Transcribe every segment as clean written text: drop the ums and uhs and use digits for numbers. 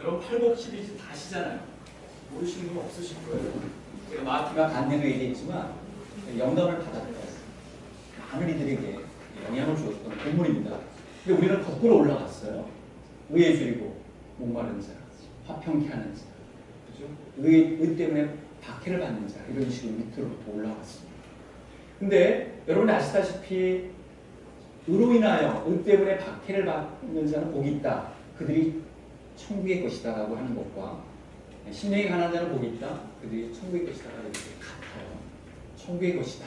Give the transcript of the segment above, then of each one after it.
여러분 팔복 시리즈 다 아시잖아요. 모르시는 분 없으실 거예요. 제가 마티가 간증에 얘기했지만 영감을 받았던 많은 이들에게 영향을 주었던 본문입니다. 근데 우리는 거꾸로 올라갔어요. 의에 줄이고 목마른 자, 화평케 하는 자, 그죠? 의 때문에 박해를 받는 자, 이런 식으로 밑으로부터 올라갔습니다. 근데 여러분이 아시다시피 의로 인하여 의 때문에 박해를 받는 자는 복이 있다. 그들이 천국의 것이다 라고 하는 것과 심령이 가난한 자는 복이 있다. 그들이 천국의 것이다 라고 이렇게 같아요. 천국의 것이다.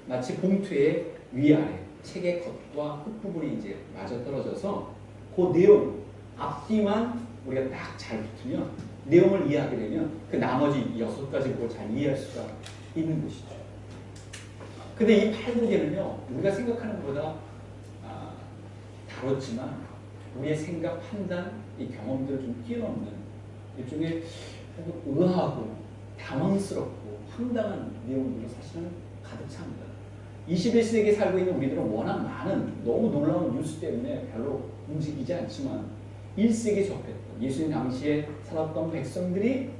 마치 봉투의 위아래 책의 겉과 끝부분이 이제 맞아떨어져서 그 내용 앞뒤만 우리가 딱 잘 붙으면 내용을 이해하게 되면 그 나머지 6가지 복을 잘 이해할 수가 있는 것이죠. 근데 이 팔복에는요 우리가 생각하는 것보다 다뤘지만 우리의 생각, 판단, 이 경험들을 좀 뛰어넘는 일종의 의아하고 당황스럽고 황당한 내용들로 사실은 가득 찹니다. 21세기에 살고 있는 우리들은 워낙 많은 너무 놀라운 뉴스 때문에 별로 움직이지 않지만 1세기에 접했던 예수님 당시에 살았던 백성들이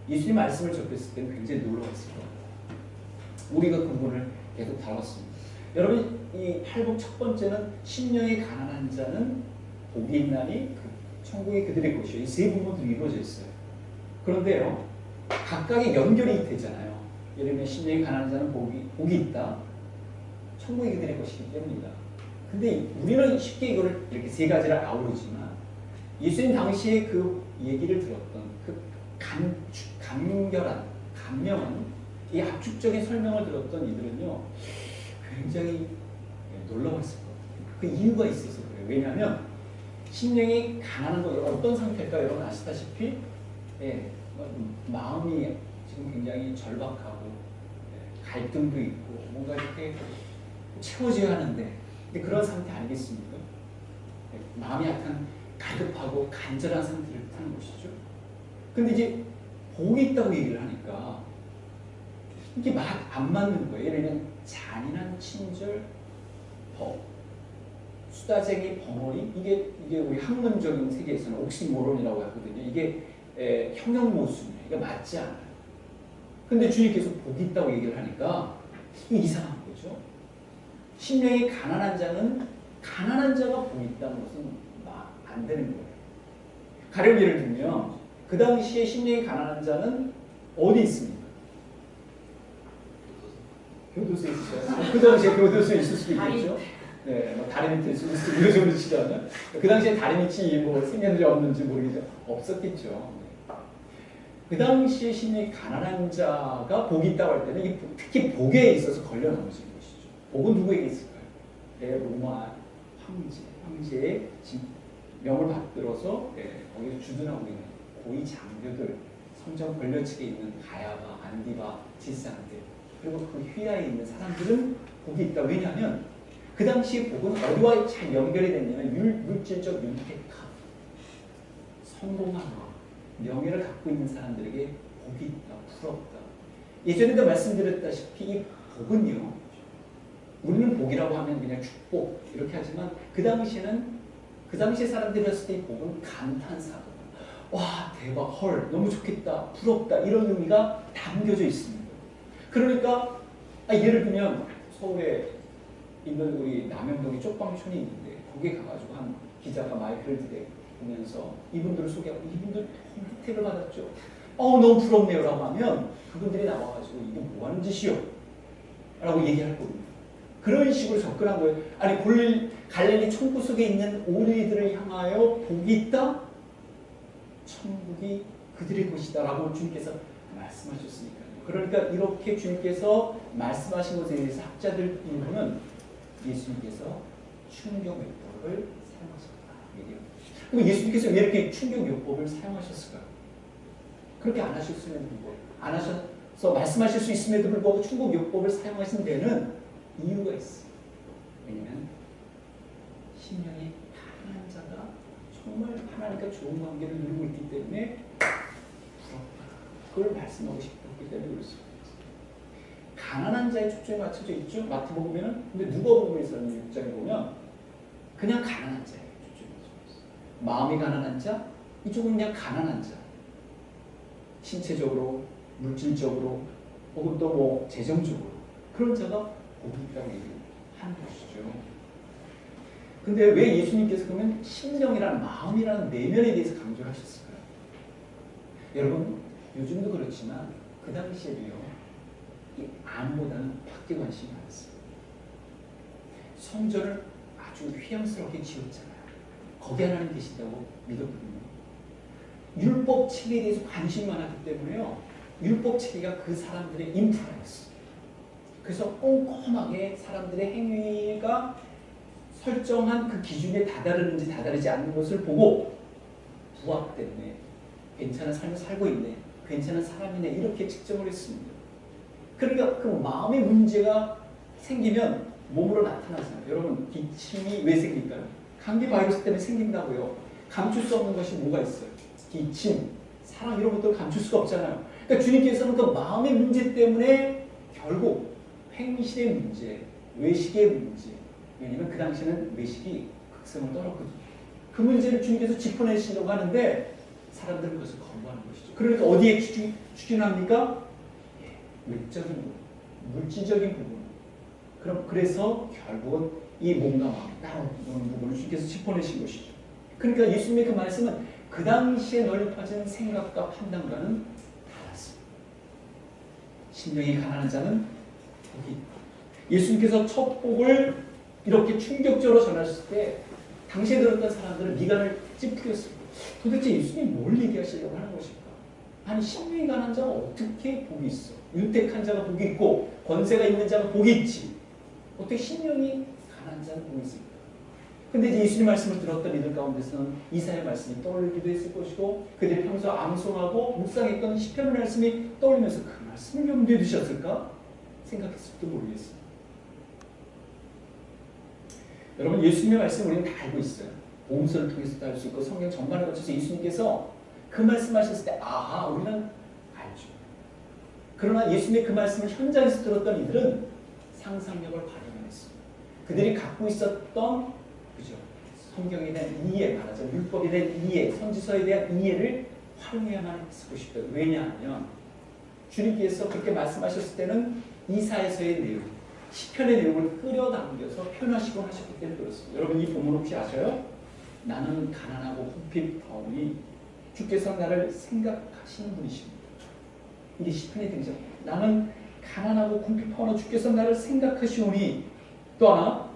예수님 말씀을 접했을 때는 굉장히 놀라웠을 거예요. 우리가 그 부분을 계속 다뤘습니다. 여러분 이 팔복 첫 번째는 심령이 가난한 자는 복이 있나니 천국이 그들의 것이요. 이 세 부분으로 이루어져 있어요. 그런데요 각각의 연결이 되잖아요. 예를 들면 심령이 가난한 자는 복이 있다. 천국이 그들의 것이기 때문이다. 근데 우리는 쉽게 이거를 이렇게 세 가지를 아우르지만 예수님 당시에 그 얘기를 들었던 그 감명한 이 압축적인 설명을 들었던 이들은요 굉장히 놀라웠을 거예요. 그 이유가 있어서 그래요. 왜냐하면 심령이 가난한 거 어떤 상태일까 여러분 아시다시피 마음이 지금 굉장히 절박하고 갈등도 있고 뭔가 이렇게 채워져야 하는데 근데 그런 상태 아니겠습니까? 마음이 약간 갈급하고 간절한 상태를 뜻하는 것이죠. 근데 이제 복이 있다고 얘기를 하니까 이게 안 맞는 거예요. 예를 들면 잔인한 친절, 수다쟁이, 벙어리 이게 우리 학문적인 세계에서는 옥시모론이라고 하거든요. 이게 형용모순이에요. 이게 맞지 않아요. 근데 주님께서 복이 있다고 얘기를 하니까 이게 이상한 거죠. 심령이 가난한 자가 복이 있다는 것은 안 되는 거예요. 가령 예를 들면 그 당시에 심령이 가난한 자는 어디 있습니까? 교도소에 있어요. 그 당시에 교도소에 있을 수도 있겠죠. 네, 뭐 다리 밑에 있을 수도 있고 이런 치자면 그 당시에 다리 밑이 뭐 생겼는지 없는지 모르겠죠. 없었겠죠. 그 당시에 심령이 가난한 자가 복이 있다고 할 때는 특히 복에 있어서 걸려 넘어진 것이죠. 복은 누구에게 있을까요? 로마 황제의 명을 받들어서 거기서 주둔하고 있는 고위 장교들, 성전 권력 측에 있는 가야바, 안디바, 지사들 그리고 그 휘하에 있는 사람들은 복이 있다. 왜냐하면 그 당시에 복은 어디와 잘 연결이 됐냐면 물질적 윤택함, 성공함, 명예를 갖고 있는 사람들에게 복이 있다, 부럽다. 예전에도 말씀드렸다시피 이 복은요 우리는 복이라고 하면 그냥 축복 이렇게 하지만 그 당시에 사람들이 했을 때 이 복은 감탄사고 와 대박 헐 너무 좋겠다 부럽다 이런 의미가 담겨져 있습니다. 그러니까 예를 들면 서울에 있는 우리 남영동에 쪽방촌이 있는데 거기에 가가지고 한 기자가 마이크를 대면서 이분들을 소개하고 이분들 혜택을 받았죠. 너무 부럽네요 라고 하면 그분들이 나와가지고 이게 뭐하는 짓이요? 라고 얘기할 겁니다. 그런 식으로 접근한 거예요. 아니 갈릴리 총구 속에 있는 오리들을 향하여 복이 있다? 천국이 그들의 것이다 라고 주님께서 말씀하셨으니까요. 그러니까 이렇게 주님께서 말씀하신 것에 대해서 학자들 일부는 예수님께서 충격요법을 사용하셨다 얘기해요. 그럼 예수님께서 왜 이렇게 충격요법을 사용하셨을까요? 그렇게 안 하셨음에도 불구하고 안 하셔서 말씀하실 수 있음에도 불구하고 충격요법을 사용하신 데는 이유가 있어요. 왜냐하면 심령이 가난한 자가 정말 하나님과 좋은 관계를 누리고 있기 때문에 부럽다. 그걸 말씀하고 싶었기 때문에 그럴 수 있어요. 가난한 자의 초점이 맞춰져 있죠. 마태복음에는. 근데 누가복음에서는 6장에 보면 그냥 가난한 자에게 초점이 맞춰져 있어요. 마음이 가난한 자, 이쪽은 그냥 가난한 자. 신체적으로, 물질적으로, 혹은 또 뭐 재정적으로 그런 자가 복이 있다고 얘기하는 것이죠. 근데 왜 예수님께서 그러면 심령이라는 마음이라는 내면에 대해서 강조하셨을까요? 여러분 요즘도 그렇지만 그 당시에도요 이 안보다는 밖에 관심이 많았어요. 성전을 아주 휘황스럽게 지었잖아요. 거기 하나님 계신다고 믿었거든요. 율법 체계에 대해서 관심이 많았기 때문에요. 율법 체계가 그 사람들의 인프라였어요. 그래서 꼼꼼하게 사람들의 행위가 설정한 그 기준에 다다르는지 다다르지 않는 것을 보고 부합됐네, 괜찮은 삶을 살고 있네, 괜찮은 사람이네 이렇게 측정을 했습니다. 그러니까 그 마음의 문제가 생기면 몸으로 나타나잖아요. 여러분 기침이 왜 생길까요? 감기 바이러스 때문에 생긴다고요. 감출 수 없는 것이 뭐가 있어요? 기침, 사랑 이런 것들을 감출 수가 없잖아요. 그러니까 주님께서는 그 마음의 문제 때문에 결국 행실의 문제, 외식의 문제, 왜냐면 그 당시에는 외식이 극성을 떨었거든요. 그 문제를 주님께서 짚어내시려고 하는데 사람들은 그것을 거부하는 것이죠. 그러니까 어디에 추진합니까? 외적인 부분, 물질적인 부분. 그래서 결국은 이 몸과 마음이 따로 노는 부분을 주님께서 짚어내신 것이죠. 그러니까 예수님의 그 말씀은 그 당시에 널리 퍼진 생각과 판단과는 달랐습니다. 심령이 가난한 자는 복이 있다. 예수님께서 첫 복을 이렇게 충격적으로 전하셨을 때 당시에 들었던 사람들은 미간을 찌푸렸습니다. 도대체 예수님 뭘 얘기하시려고 하는 것일까? 아니 심령이 가난한 자가 어떻게 복이 있어? 윤택한 자가 복이 있고 권세가 있는 자가 복이 있지. 어떻게 심령이 가난한 자는 복이 있을까? 근데 이제 예수님 말씀을 들었던 이들 가운데서는 이사야 말씀이 떠올리기도 했을 것이고 그들이 평소 암송하고 묵상했던 시편 말씀이 떠올리면서 그 말씀을 염두에 두셨을까? 생각했을지도 모르겠어요. 여러분 예수님의 말씀 우리는 다 알고 있어요. 복음서를 통해서도 알 수 있고 성경 전반에 거쳐서 예수님께서 그 말씀하셨을 때 아하 우리는 알죠. 그러나 예수님의 그 말씀을 현장에서 들었던 이들은 상상력을 발휘했습니다. 그들이 갖고 있었던 그죠 성경에 대한 이해 말하자면 율법에 대한 이해, 선지서에 대한 이해를 활용해야만 했을 것이다. 왜냐하면 주님께서 그렇게 말씀하셨을 때는 이사야서의 내용, 시편의 내용을 끌어당겨서 표현하시고 하셨기 때문에 그렇습니다. 여러분 이 본문 혹시 아셔요? 나는 가난하고 궁핍하오니 주께서 나를 생각하시는 분이십니다. 이게 시편의 등장입니다. 나는 가난하고 궁핍하오니 주께서 나를 생각하시오니 또 하나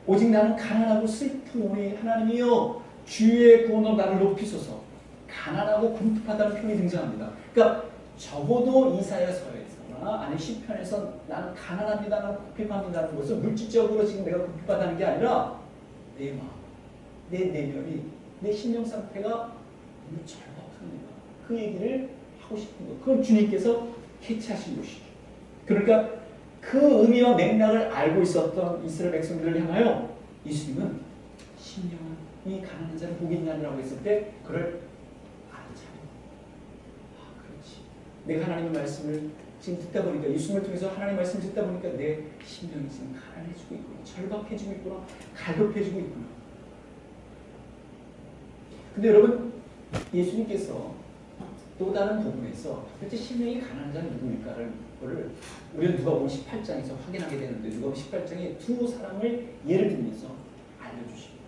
오직 나는 가난하고 슬프오니 하나님이여 주의 구원으로 나를 높이소서. 가난하고 궁핍하다는 표현이 등장합니다. 그러니까 적어도 이사야서에서나 아니 시편에서 나는 가난합니다, 나는 궁핍합니다는 것은 물질적으로 지금 내가 궁핍하다는 게 아니라 내 마음, 내 내면이, 내 심령 상태가 너무 절박합니다. 그 얘기를 하고 싶은 것. 그걸 주님께서 캐치하신 것이죠. 그러니까 그 의미와 맥락을 알고 있었던 이스라엘 백성들을 향하여 예수님은 심령이 가난한 자는 복이 있나니라고 했을 때 그를 알아차려. 아 그렇지. 내가 하나님의 말씀을 지금 듣다 보니까 예수님을 통해서 하나님의 말씀을 듣다 보니까 내 심령이 지금 가난해지고 있구나. 절박해지고 있구나. 갈급해지고 있구나. 근데 여러분 예수님께서 또 다른 부분에서 도대체 심령이 가난한 자는 누구일까를 우리는 누가복음 18장에서 확인하게 되는데 누가복음 18장에 두 사람을 예를 들면서 알려주십니다.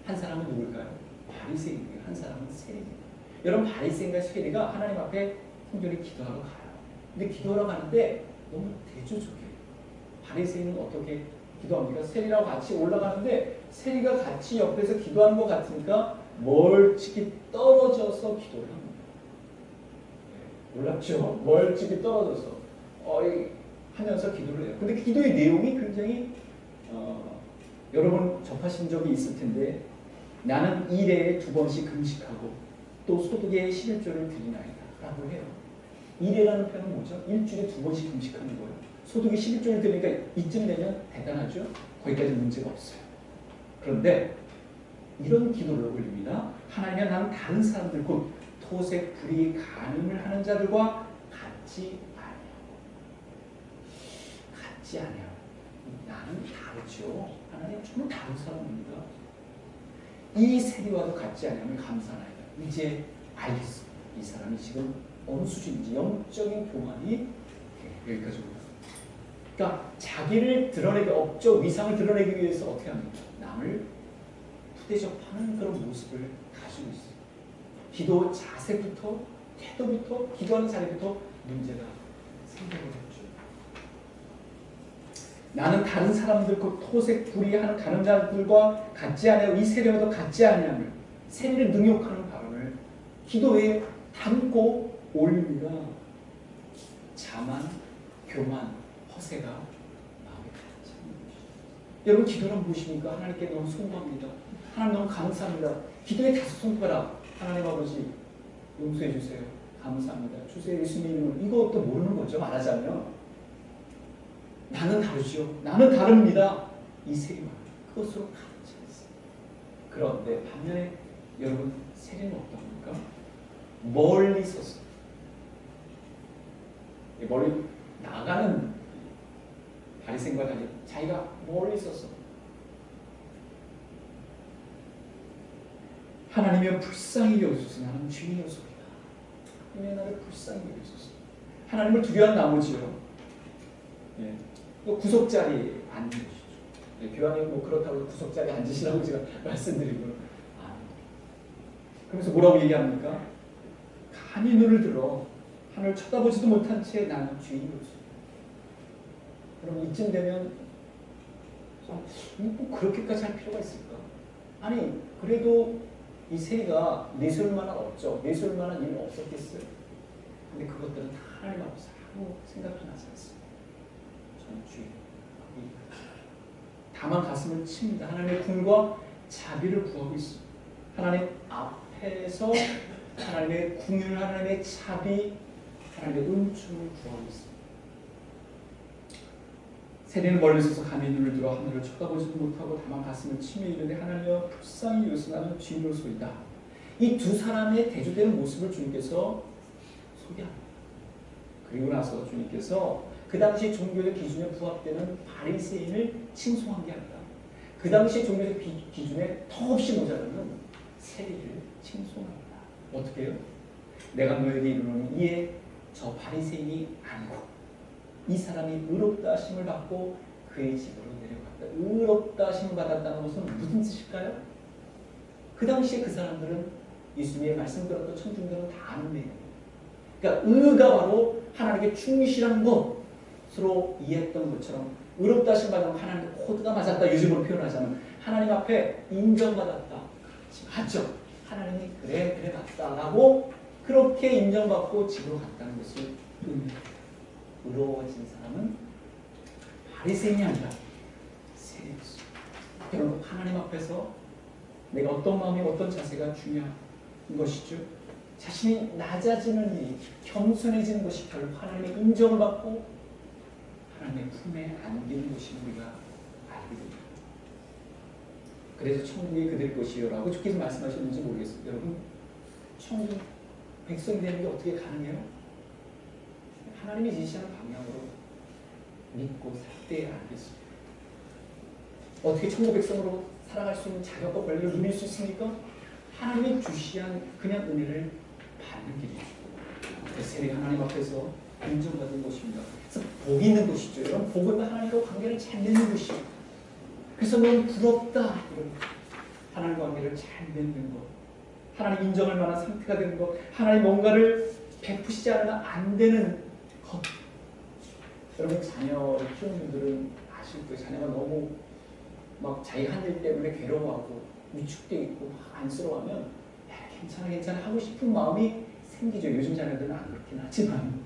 한 사람은 누굴까요? 바리새인이고요. 한 사람은 세리입니다. 여러분 바리새인과 세리가 하나님 앞에 순전히 기도하러 가요. 근데 기도하러 가는데 너무 대조적이에요. 바리새인은 어떻게 기도합니까? 세리랑 같이 올라가는데 세리가 같이 옆에서 기도하는 것 같으니까 멀찍이 떨어져서 기도를 합니다. 놀랍죠? 멀찍이 떨어져서 하면서 기도를 해요. 근데 기도의 내용이 굉장히 여러분 접하신 적이 있을 텐데 나는 일해에 2번씩 금식하고 또 소득의 11조를 드리나이다 라고 해요. 일해라는 표현은 뭐죠? 일주일에 2번씩 금식하는 거예요. 소득이 11조를 드리니까 이쯤 되면 대단하죠? 거기까지 문제가 없어요. 그런데 이런 기도를 올립니다. 하나님은 나는 다른 사람들 곧 토색, 불의, 간음을 하는 자들과 같지 아니하고 나는 다르죠. 하나님 정말 다른 사람입니다. 이 세리와도 같지 아니하면 감사하나이다. 이제 알겠어. 이 사람이 지금 어느 수준인지 영적인 교만이 여기까지 온다. 그러니까 자기를 드러내기, 업적 위상을 드러내기 위해서 어떻게 합니까? 남을 푸대접하는 그런 모습을 가지고 있어요. 기도 자세부터, 태도부터, 기도하는 자리부터 문제가 생겨버렸죠. 나는 다른 사람들, 그 토색, 불의하는 가는 자들과 같지 아니하고 이 세례와도 같지 아니하며 세례를 능욕하는 발언을 기도에 담고 올립니다. 자만, 교만, 허세가 마음에 닿지 않는 것이죠. 여러분, 기도는 무엇입니까? 하나님께 너무 송구합니다. 하나님 너무 감사합니다. 기도에 다섯 손가락, 하나님 아버지 용서해 주세요. 감사합니다. 주세요. 예수님 이름으로. 이것도 모르는 거죠. 말하자면 나는 다르죠. 나는 다릅니다. 이 세리만 그것으로 가르치 않습니다. 그런데 반면에 여러분, 세리는 어떻습니까? 멀리 서서 멀리 나가는 바리새인과 달리 자기가 멀리 서서 하나님이여 불쌍히 여기소서. 나는 죄인이었습니다. 하나님이 나를 불쌍히 여기소서. 하나님을 두려워한 나머지요. 예. 또 구석자리에 앉는 것이죠. 예, 교황이 뭐 그렇다고 구석자리에 앉으시라고 제가 말씀드리고 그러면서 뭐라고 얘기합니까? 감히 눈을 들어 하늘을 쳐다보지도 못한 채 나는 죄인이었습니다. 그럼 이쯤 되면 꼭 그렇게까지 할 필요가 있을까? 아니 그래도 이 세리가 내세울 만한 업적, 내세울 만한 일은 없었겠어요. 근데 그것들은 다 하나님 앞에서 아무 생각도 나지 않습니다. 저는 죄인. 다만 가슴을 칩니다. 하나님의 궁과 자비를 구하고 있습니다. 하나님 앞에서 하나님의 궁율, 하나님의 자비, 하나님의 은총을 구하고 있습니다. 세리는 멀리 서서 감히 눈을 들어 하늘을 쳐다보지도 못하고 다만 가슴을 치며 이르되 하나님여 불쌍히 여기서 나는 죄인으로소이다. 이 두 사람의 대조되는 모습을 주님께서 소개합니다. 그리고 나서 주님께서 그 당시 종교의 기준에 부합되는 바리새인을 칭송한 게 아니라 그 당시 종교의 기준에 턱없이 모자라는 세리를 칭송합니다. 어떻게 해요? 내가 너에게 이르노니 이에 저 바리새인이 아니고 이 사람이 의롭다 하심을 받고 그의 집으로 내려갔다. 의롭다 하심을 받았다는 것은 무슨 뜻일까요? 그 당시에 그 사람들은 예수님의 말씀 들었던 청중들은 다 아는 내용이에요. 그러니까 의가 바로 하나님께 충실한 것으로 이해했던 것처럼 의롭다 하심 받으면 하나님 코드가 맞았다. 요즘으로 표현하자면 하나님 앞에 인정받았다. 맞죠? 하나님이 그래 맞다라고 그렇게 인정받고 집으로 갔다는 것을 의미합니다. 의로워진 사람은 바리새인이 아니라 세리였어요. 여러분, 하나님 앞에서 내가 어떤 마음이 어떤 자세가 중요한 것이죠. 자신이 낮아지는 일이 겸손해지는 것이 결국 하나님의 인정을 받고 하나님의 품에 안기는 것이 우리가 알게 됩니다. 그래서 천국이 그들 것이요라고 주께서 말씀하셨는지 모르겠습니다. 여러분, 천국 백성이 되는 게 어떻게 가능해요? 하나님이 지시하는 방향으로 믿고 살 때에 알겠습니다. 어떻게 천국 백성으로 살아갈 수 있는 자격과 권리를 누릴 수 있습니까? 하나님이 주시한 그냥 은혜를 받는 길이죠. 세례가 하나님 앞에서 인정받은 것입니다. 그래서 복이 있는 것이죠. 이런 복은 하나님과 관계를 잘 맺는 것이에요. 그래서 너무 부럽다. 하나님과 관계를 잘 맺는 것. 하나님 인정할 만한 상태가 되는 것. 하나님 뭔가를 베푸시지 않으면 안 되는 것. 여러분, 자녀를 키우는 분들은 아실 거예요. 자녀가 너무 막 자기 한 일 때문에 괴로워하고 위축되어 있고 막 안쓰러워하면 괜찮아 하고 싶은 마음이 생기죠. 요즘 자녀들은 안 그렇긴 하지만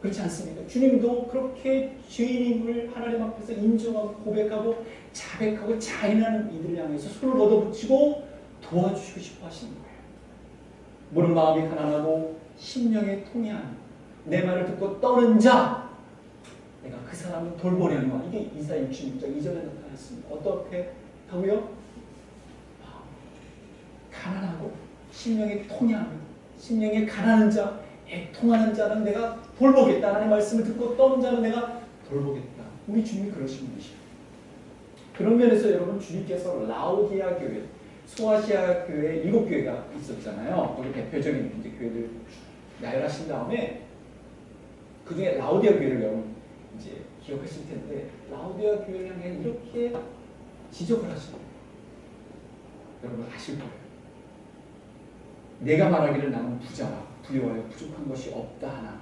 그렇지 않습니까? 주님도 그렇게 죄인임을 하나님 앞에서 인정하고 고백하고 자백하고 자인하는 이들을 향해서 손을 걷어붙이고 도와주시고 싶어 하시는 거예요. 모든 마음이 가난하고 심령이 통해하는 내 말을 듣고 떠는 자, 내가 그 사람을 돌보려니와. 이게 이사야 66장 2절에 나타났습니다. 어떻게 하고요? 가난하고 심령이 통해하는, 심령이 가난한 자, 애통하는 자는 내가 돌보겠다. 하나님의 말씀을 듣고 떠는 자는 내가 돌보겠다. 우리 주님이 그러신 분이시죠. 그런 면에서 여러분, 주님께서 라오디아 교회, 소아시아 교회 7교회가 있었잖아요. 거기 대표적인 이제 교회들 나열하신 다음에 그 중에 라우디아 교회를 여러분 이제 기억하실 텐데 라우디아 교회를 향해 이렇게 지적을 하시는 거예요. 여러분 아실 거예요. 내가 말하기를 나는 부자라 부유하여 부족한 것이 없다 하나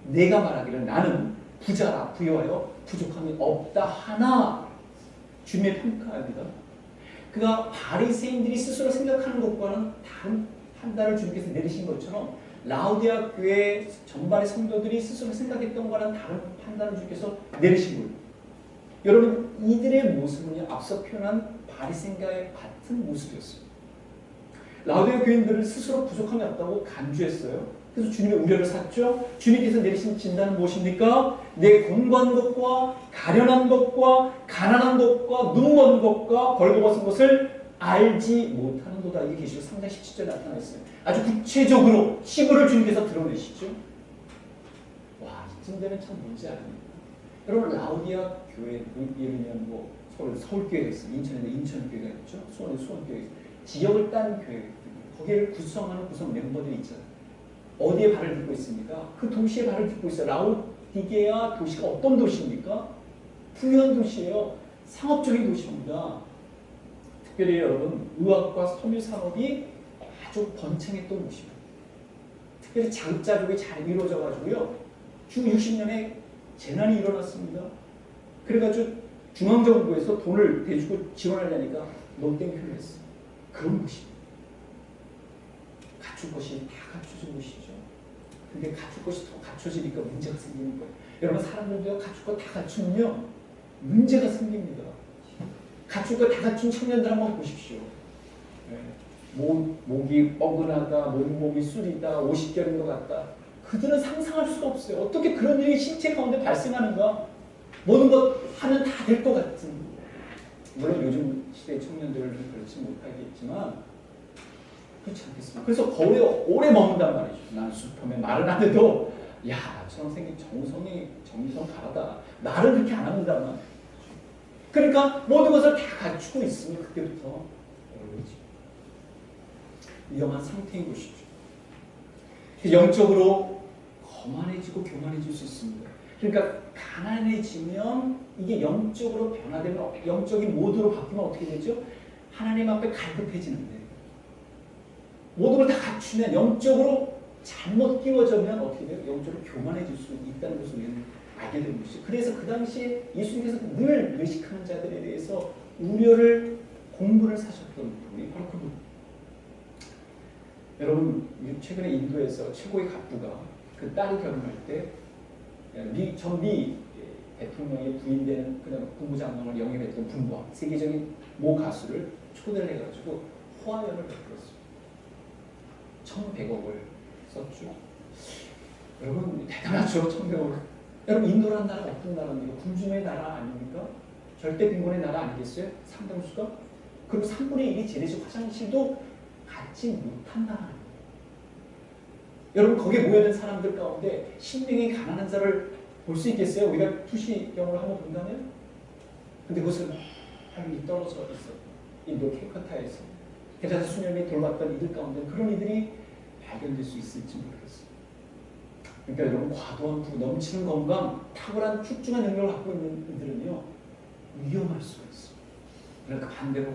내가 말하기를 나는 부자라 부유하여 부족함이 없다 하나 주님의 평가합니다. 그가 바리새인들이 스스로 생각하는 것과는 다른 판단을 주님께서 내리신 것처럼 라우디아 교회 전반의 성도들이 스스로 생각했던 것과는 다른 판단을 주님께서 내리신 거예요. 여러분 이들의 모습은 앞서 표현한 바리새인과의 같은 모습이었어요. 라우디아 교인들을 스스로 부족함이 없다고 간주했어요. 그래서 주님의 우려를 샀죠. 주님께서 내리신 진단은 무엇입니까? 내 공부한 것과 가련한 것과 가난한 것과 눈먼 것과 벌거벗은 것을 알지 못하는도다. 이게 계시록 3장 17절에 나타나 있어요. 아주 구체적으로 시부를 주님께서 드러내시죠. 와, 이쯤 되면 참 뭔지 아닙니까? 여러분 라우디아 교회, 예를 들면 뭐 서울교회가 있어요. 인천에 인천교회가 있죠. 수원에 수원교회가 있어요. 지역을 딴 교회, 거기를 구성하는 구성 멤버들이 있잖아요. 어디에 발을 딛고 있습니까? 그 도시에 발을 딛고 있어요. 라우디게아 도시가 어떤 도시입니까? 부유한 도시예요. 상업적인 도시입니다. 특별히 여러분 의학과 섬유 산업이 아주 번창했던 도시입니다. 특별히 자급자족이 잘 이루어져 가지고요. 주 60년에 재난이 일어났습니다. 그래가지고 중앙정부에서 돈을 대주고 지원하려니까 논땡큐를 했어요. 그런 곳입니다. 갖출 것이 다 갖춰진 곳이죠. 근데 갖출 것이 더 갖춰지니까 문제가 생기는 거예요. 여러분 사람들도 갖출 거 다 갖추면요 문제가 생깁니다. 갖출 거 다 갖춘 청년들 한번 보십시오. 네. 목이 뻐근하다, 몸이 쓰리다, 50결인 것 같다. 그들은 상상할 수가 없어요. 어떻게 그런 일이 신체 가운데 발생하는가? 모든 것 하면 다 될 것 같은. 물론 요즘 시대 청년들은 그렇지 못하겠지만 그렇지 않겠습니까? 그래서 거울에 오래 머문단 말이죠. 난 슈퍼맨 말은 안 해도 야 나처럼 생긴 정성 가하다. 말은 그렇게 안 합니다만. 말이죠. 그러니까 모든 것을 다 갖추고 있으면 그때부터 위험한 상태인 것이죠. 영적으로 거만해지고 교만해질 수 있습니다. 그러니까 가난해지면 이게 영적으로 변화되면 영적인 모드로 바뀌면 어떻게 되죠? 하나님 앞에 갈급해지는데 모든 걸 다 갖추면 영적으로 잘못 끼워지면 어떻게 돼요? 영적으로 교만해질 수 있다는 것을 우리는 알게 되는 것이죠. 그래서 그 당시에 예수님께서 늘 외식하는 자들에 대해서 우려를 공분을 사셨던 분이 바로 그분. 여러분 최근에 인도에서 최고의 갑부가 그 딸이 결혼할 때 전 미 대통령의 부인되는 그다음 국무장관을 영입했던 분과 세계적인 모 가수를 초대를 해가지고 호화연을 베풀었습니다. 1,100억을 썼죠. 여러분 대단하죠. 1,100억. 여러분 인도라는 나라 어떤 나라입니까? 군중의 나라 아닙니까? 절대 빈곤의 나라 아니겠어요? 상당수가? 그리고 3분의 1이 재래식 화장실도 갖지 못한 나라입니다. 여러분 거기에 모여있는 사람들 가운데 신명이 가난한 자를 볼 수 있겠어요? 우리가 투시경으로 한번 본다면? 근데 그것은 하늘이 떨어져 있어요. 인도 캘커타에서 대자사 수녀님이 돌봤던 이들 가운데 그런 이들이 발견될 수 있을지 모르겠어요. 그러니까 여러분 과도한 부, 넘치는 건강, 탁월한 출중한 능력을 갖고 있는 이들은요 위험할 수가 있어요. 그러니까 반대로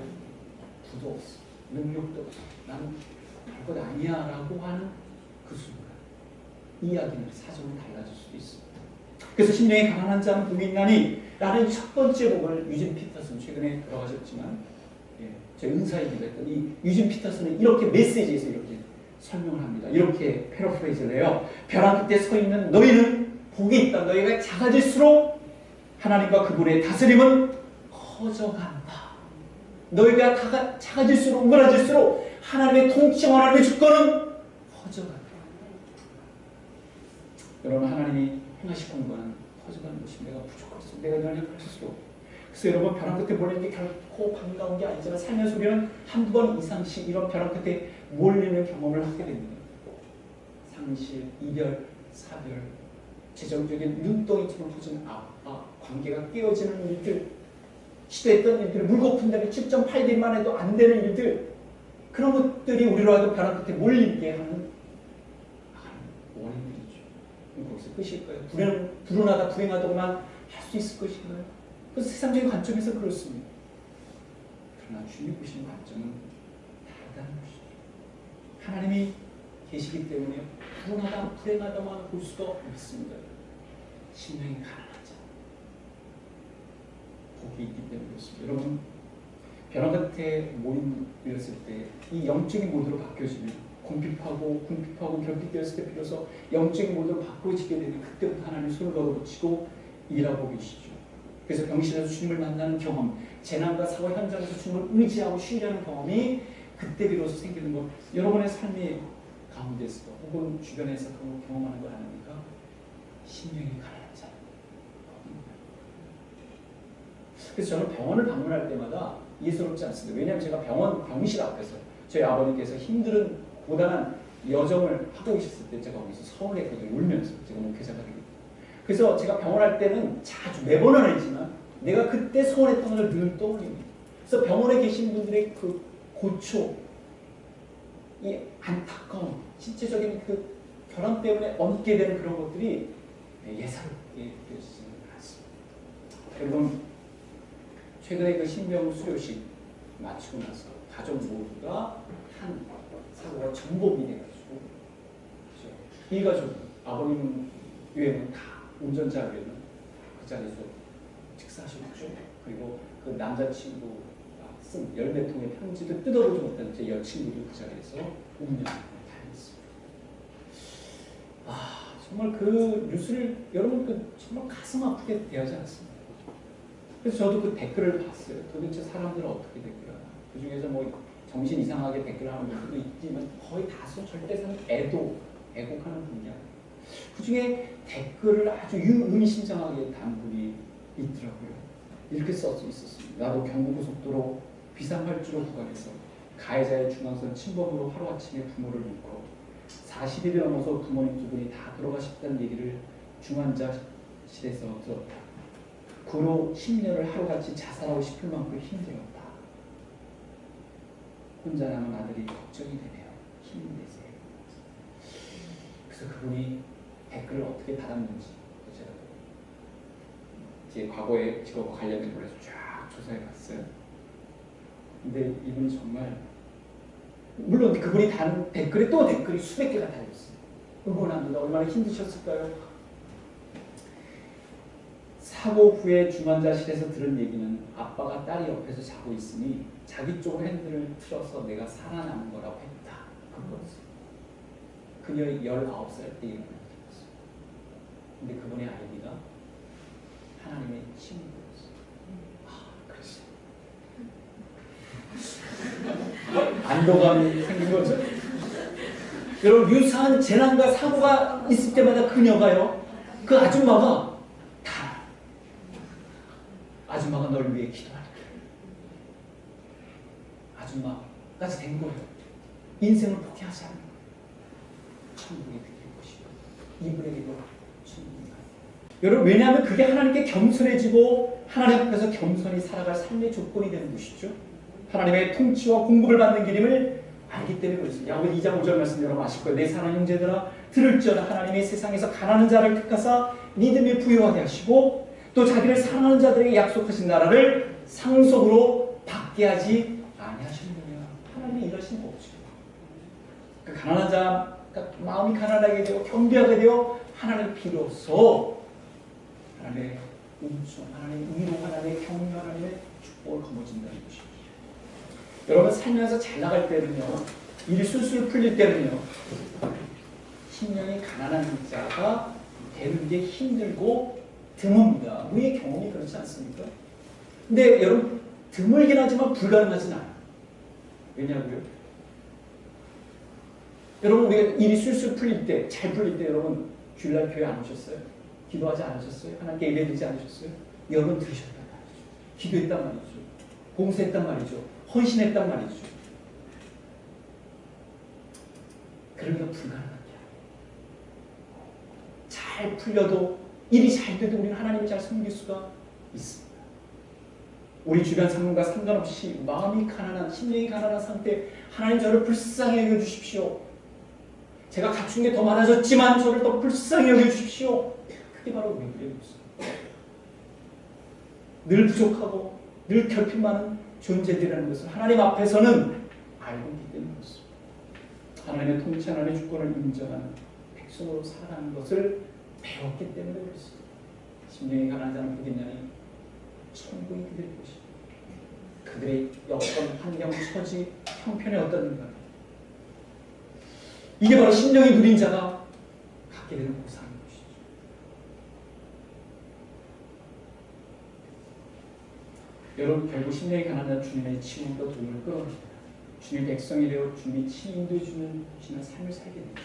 부도 없어, 능력도 없어, 나는 별것 아니야 라고 하는 그 순간 이야기는 사정이 달라질 수도 있습니다. 그래서 심령이 가난한 자는 복이 있나니 라는 첫 번째 복을 유진 피터슨 최근에 돌아가셨지만 제 은사이기도 했던 이 유진 피터슨은 이렇게 메시지에서 이렇게 설명을 합니다. 이렇게 패러프레이즈를 해요. 벼랑 끝에 서 있는 너희는 복이 있다. 너희가 작아질수록 하나님과 그분의 다스림은 커져간다. 너희가 작아질수록 우물어질수록 하나님의 통치와 하나님의 주권은 커져간다. 여러분 하나님이 행하실 공부는 커져가는 것이 내가 부족할수 내가 연약할수록 그래서 여러분 벼랑 끝에 몰리는 게 결코 반가운 게 아니지만 살면서 우리는 한두 번 이상씩 이런 벼랑 끝에 몰리는 경험을 하게 됩니다. 상실, 이별, 사별, 재정적인 눈덩이처럼 커진 관계가 깨어지는 일들, 시도했던 일들, 물거품 다음에 7.8개만 해도 안 되는 일들, 그런 것들이 우리로 하여금 벼랑 끝에 몰리게 하는 원인들이죠. 거기서 끝일까요? 불운하다, 불행하다고만 할 수 있을 것인가요? 그 세상적인 관점에서 그렇습니다. 그러나 주님이 보시는 관점은 다르다는 것이죠. 하나님이 계시기 때문에 불운하다, 불행하다만 볼 수가 없습니다. 심령이 가난한 자, 복이 있기 때문에 그렇습니다. 여러분, 벼랑 끝에 모였을 때 이 영적인 모드로 바뀌어지면 궁핍하고 결핍되었을 때 비로소 영적인 모드로 바꿔지게 되는 그때부터 하나님 손을 걸어붙이고 일하고 계시죠. 그래서 병실에서 주님을 만나는 경험, 재난과 사고 현장에서 주님을 의지하고 쉬려는 경험이 그때 비로소 생기는 것, 여러분의 삶의 가운데서 혹은 주변에서 그 경험하는 거 아닙니까? 심령이 가난한 자. 그래서 저는 병원을 방문할 때마다 이해스럽지 않습니다. 왜냐하면 제가 병실 앞에서 저희 아버님께서 힘든 고단한 여정을 하고 계셨을 때 제가 거기서 서운했거든요. 울면서 제가 목회자가 되기 때문에. 그래서 제가 병원할 때는 자주 매번은 아니지만 내가 그때 서운했던 것을 늘 떠올립니다. 그래서 병원에 계신 분들의 그 고초, 이 안타까움, 신체적인 그 결함 때문에 얹게 되는 그런 것들이 예사롭게 되어지지는 않습니다. 여러분, 최근에 그 신병 수료식 마치고 나서 가족 모두가 한 사고가 전복이 돼가지고, 그렇죠? 이 가족, 아버님 외에는 다 운전자 외에는 그 자리에서 직사하셨죠. 그리고 그 남자친구가 쓴 10통의 편지도 뜯어보지 못한 제 여친구도 그 자리에서 운명을 당했습니다. 정말 그 뉴스를 여러분 정말 가슴 아프게 대하지 않습니다. 그래서 저도 그 댓글을 봤어요. 도대체 사람들은 어떻게 댓글하나. 그 중에서 뭐 정신 이상하게 댓글하는 분들도 있지만 거의 다수 절대상 애곡하는 분이야. 그 중에 댓글을 아주 의미심장하게 단 분이 있더라고요. 이렇게 써져 있었습니다. 나도 경부고속도로 비상활주로 구간에서 가해자의 중앙선 침범으로 하루아침에 부모를 잃고 40일이 넘어서 부모님 두 분이 다 돌아가셨다는 얘기를 중환자실에서 들었다. 그 후로 10년을 하루같이 자살하고 싶을 만큼 힘들었다. 혼자 남은 아들이 걱정이 되네요. 힘이 내세요. 그래서 그분이 댓글을 어떻게 달았는지 제가 제 과거의 직업과 관련된 걸로 쫙 조사해 봤어요. 근데 이분이 정말, 물론 그분이 단 댓글에 또 댓글이 수백 개가 달렸어요. 응원합니다. 얼마나 힘드셨을까요? 사고 후에 중환자실에서 들은 얘기는 아빠가 딸이 옆에서 자고 있으니 자기 쪽으로 핸들을 틀어서 내가 살아남은 거라고 했다. 그거였어요. 그녀의 19살 때 일어난 일이었어요. 근데 그분의 아이디가 하나님의 친구였어요. 그랬어요. 안도감이 생긴 거죠. 여러분, 유사한 재난과 사고가 있을 때마다 그녀가요, 그 아줌마가 아줌마가 널 위해 기도할게. 아줌마까지 된 거예요. 인생을 포기하지 않는 거예요. 천국이 되길 것이고 이분에게도 천국이 가요. 여러분, 왜냐하면 그게 하나님께 겸손해지고 하나님 앞에서 겸손히 살아갈 삶의 조건이 되는 것이죠. 하나님의 통치와 공급을 받는 길임을 알기 때문에 그렇습니다. 야고보 2장 5절 말씀 여러분 아실 거예요. 내 사랑하는 형제들아, 들을지어다 하나님이 세상에서 가난한 자를 택하사 믿음에 부유하게 하시고 또 자기를 사랑하는 자들에게 약속하신 나라를 상속으로 받게 하지 아니하시느냐. 하나님이 이러신 거죠. 그 가난한 자가 마음이 가난하게 되고 겸비하게 되어 하나님 비로소 하나님의 은총, 하나님의 위로, 하나님의 격려, 하나님의 축복을 거머쥔다는 것입니다. 여러분, 살면서 잘 나갈 때는요, 일이 술술 풀릴 때는요, 심령이 가난한 자가 되는 게 힘들고 드뭅니다. 우리의 경험이 그렇지 않습니까? 근데 여러분, 드물긴 하지만 불가능하진 않아요. 왜냐고요? 여러분, 우리가 일이 술술 풀릴 때, 잘 풀릴 때 여러분 주일날 교회 안 오셨어요? 기도하지 않으셨어요? 하나님께 예배드리지 않으셨어요? 여러분 들으셨단 말이죠. 기도했단 말이죠. 봉사했단 말이죠. 헌신했단 말이죠. 그러니까 불가능한 게 아니에요. 잘 풀려도, 일이 잘 돼도 우리는 하나님을 잘 섬길 수가 있습니다. 우리 주변 상황과 상관없이 마음이 가난한, 심령이 가난한 상태, 하나님 저를 불쌍히 여겨주십시오. 제가 갖춘 게 더 많아졌지만 저를 더 불쌍히 여겨주십시오. 그게 바로 위기의 모습. 늘 부족하고 늘 결핍 많은 존재들이라는 것을 하나님 앞에서는 알고 있기 때문에 그렇습니다. 하나님의 통치, 하나님의 주권을 인정하는 백성으로 살아가는 것을 배웠기 때문에 그렇습니다. 심령이 가난한 자는 보겠냐니 천국이 그들의 것입니다. 그들의 여건, 환경, 처지, 형편이 어떠한가. 이게 바로 심령이 누린 자가 갖게 되는 보상인 것이죠. 여러분, 결국 심령이 가난한 주님의 치유로 도움을 끌어옵니다. 주님 백성이 되어 주님이 치유인도해 주는 삶을 살게 됩니다.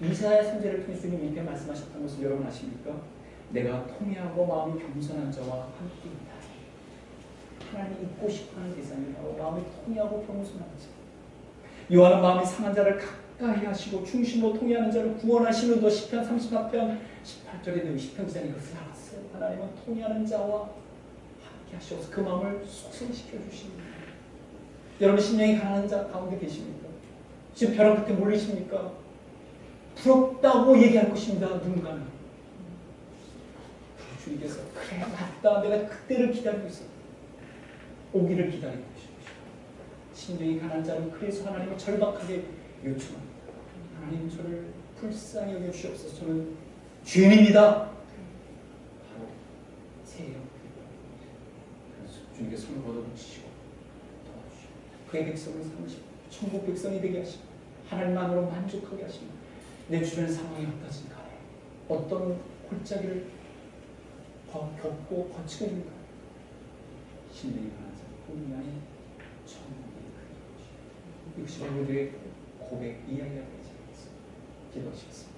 이사야 선지자를 통해 주님 이렇게 말씀하셨던 것을 여러분 아십니까? 내가 통회하고 마음이 겸손한 자와 함께입니다. 하나님이 있고 싶어하는 대상이 바로 마음이 통회하고 겸손한 자. 요한은 마음이 상한 자를 가까이 하시고 중심으로 통회하는 자를 구원하시는 도 시편 34편 18절에도 시편 기자는 이것을 알았어요. 하나님은 통회하는 자와 함께 하셔서 그 마음을 속성시켜 주십니다. 여러분 심령이 가난한 자 가운데 계십니까? 지금 벼랑 끝에 몰리십니까? 부럽다고 얘기할 것입니다. 누군가는. 주님께서 그래 맞다. 내가 그때를 기다리고 있어. 오기를 기다리고 계십니다. 심령이 가난한 자는 그래서 하나님을 절박하게 요청합니다. 하나님 저를 불쌍히 여겨주시옵소서. 저는 죄인입니다. 바로 세례요. 주님께서 손을 걷어붙이시고 도와주시고 그의 백성을 삼으시고 천국 백성이 되게 하시고 하나님만으로 만족하게 하시고 내 주변 상황이 어떠진가 어떤 골짜기를 겪고 거치고 있는가 심령이 가난한 자 뿐이 아닌 천국이 그리 것이다. 이것이 바로 우리의 고백 이야기가 되지 않겠습니다. 기도하시겠습니다.